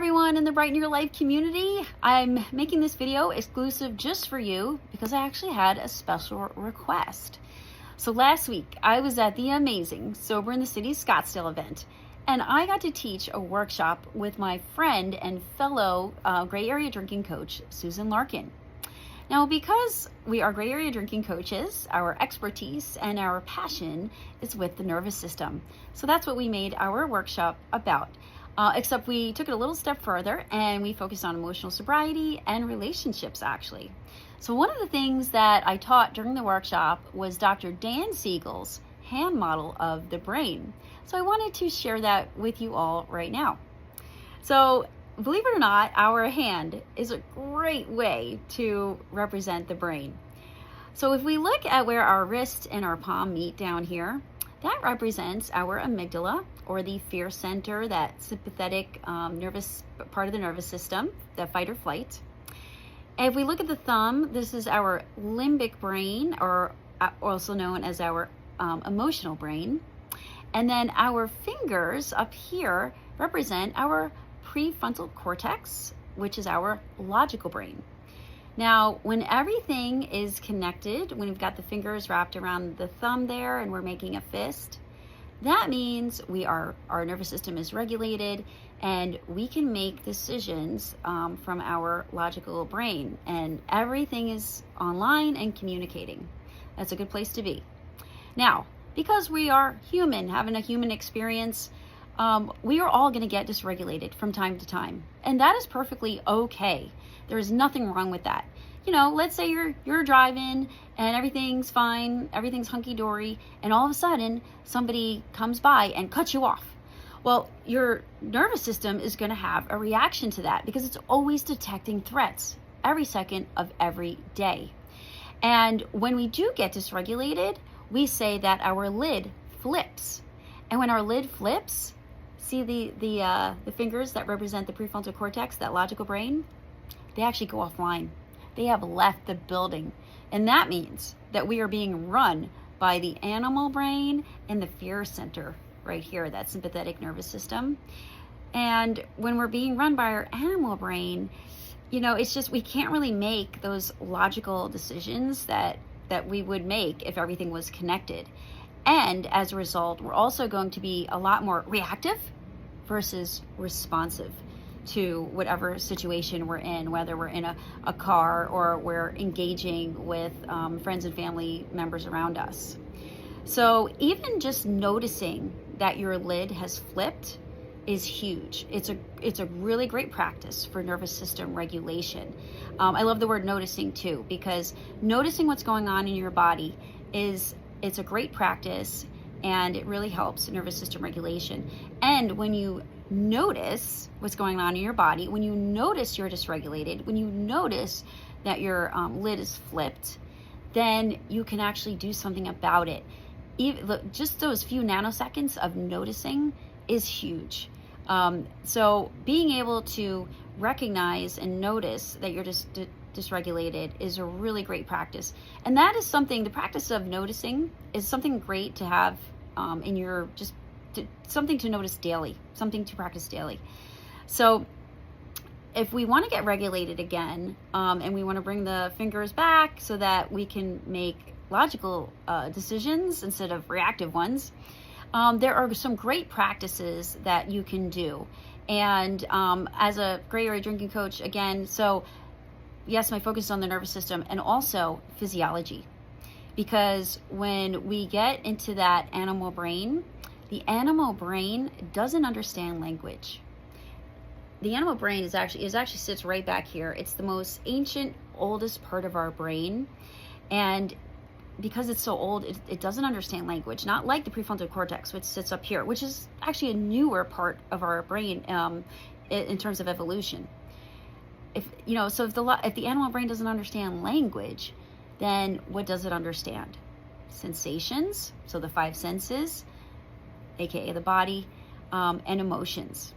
everyone in the Brighten Your Life community. I'm making this video exclusive just for you because I actually had a special request. So last week I was at the amazing Sober in the City Scottsdale event, and I got to teach a workshop with my friend and fellow gray area drinking coach, Susan Larkin. Now, because we are gray area drinking coaches, our expertise and our passion is with the nervous system. So that's what we made our workshop about. Except we took it a little step further and we focused on emotional sobriety and relationships, actually. So one of the things that I taught during the workshop was Dr. Dan Siegel's hand model of the brain. So I wanted to share that with you all right now. So believe it or not, our hand is a great way to represent the brain. So if we look at where our wrist and our palm meet down here, that represents our amygdala, or the fear center, that sympathetic nervous part of the nervous system, the fight or flight. And if we look at the thumb, this is our limbic brain, or also known as our emotional brain. And then our fingers up here represent our prefrontal cortex, which is our logical brain. Now, when everything is connected, when we've got the fingers wrapped around the thumb there and we're making a fist, that means our nervous system is regulated and we can make decisions from our logical brain, and everything is online and communicating. That's a good place to be. Now, because we are human, having a human experience, we are all going to get dysregulated from time to time, and that is perfectly okay. There is nothing wrong with that. You know, let's say you're driving and everything's fine, everything's hunky-dory, and all of a sudden somebody comes by and cuts you off. Well, your nervous system is going to have a reaction to that because it's always detecting threats every second of every day. And when we do get dysregulated, we say that our lid flips. And when our lid flips, see the fingers that represent the prefrontal cortex, that logical brain, they actually go offline. They have left the building. And that means that we are being run by the animal brain and the fear center right here, that sympathetic nervous system. And when we're being run by our animal brain, you know, it's just, we can't really make those logical decisions that we would make if everything was connected. And as a result, we're also going to be a lot more reactive versus responsive to whatever situation we're in, whether we're in a car or we're engaging with friends and family members around us. So even just noticing that your lid has flipped is huge. It's a really great practice for nervous system regulation. I love the word noticing too, because noticing what's going on in your body it's a great practice, and it really helps nervous system regulation. And when you notice what's going on in your body, when you notice you're dysregulated, when you notice that your lid is flipped, then you can actually do something about it. Just those few nanoseconds of noticing is huge. So being able to recognize and notice that you're just dysregulated is a really great practice. And that is something, the practice of noticing is something great to have in your, something to notice daily, something to practice daily. So if we want to get regulated again, and we want to bring the fingers back so that we can make logical decisions instead of reactive ones, there are some great practices that you can do. And as a gray area drinking coach, again, so yes, my focus is on the nervous system and also physiology. Because when we get into that animal brain, the animal brain doesn't understand language. The animal brain is actually sits right back here. It's the most ancient, oldest part of our brain. And because it's so old, it doesn't understand language, not like the prefrontal cortex, which sits up here, which is actually a newer part of our brain in terms of evolution. If the animal brain doesn't understand language, then what does it understand? Sensations, so the five senses, aka the body, and emotions.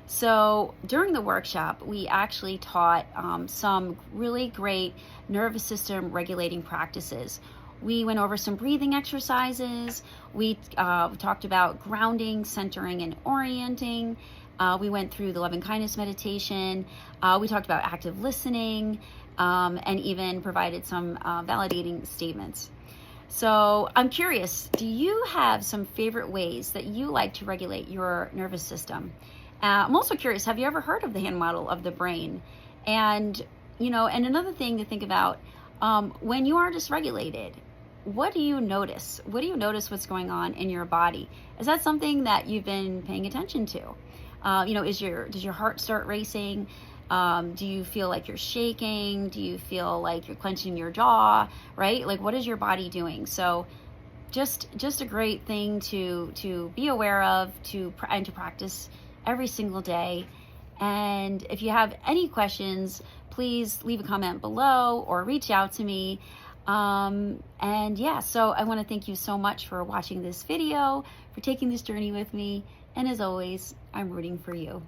So during the workshop, we actually taught some really great nervous system regulating practices. We went over some breathing exercises. We talked about grounding, centering, and orienting. We went through the love and kindness meditation. We talked about active listening, and even provided some validating statements. So I'm curious, do you have some favorite ways that you like to regulate your nervous system? I'm also curious, have you ever heard of the hand model of the brain? And, and another thing to think about, when you are dysregulated, what do you notice? What do you notice what's going on in your body? Is that something that you've been paying attention to? Does your heart start racing? Do you feel like you're shaking? Do you feel like you're clenching your jaw, right? Like, what is your body doing? So just a great thing to be aware of, and to practice every single day. And if you have any questions, please leave a comment below or reach out to me. So I want to thank you so much for watching this video, for taking this journey with me. And as always, I'm rooting for you.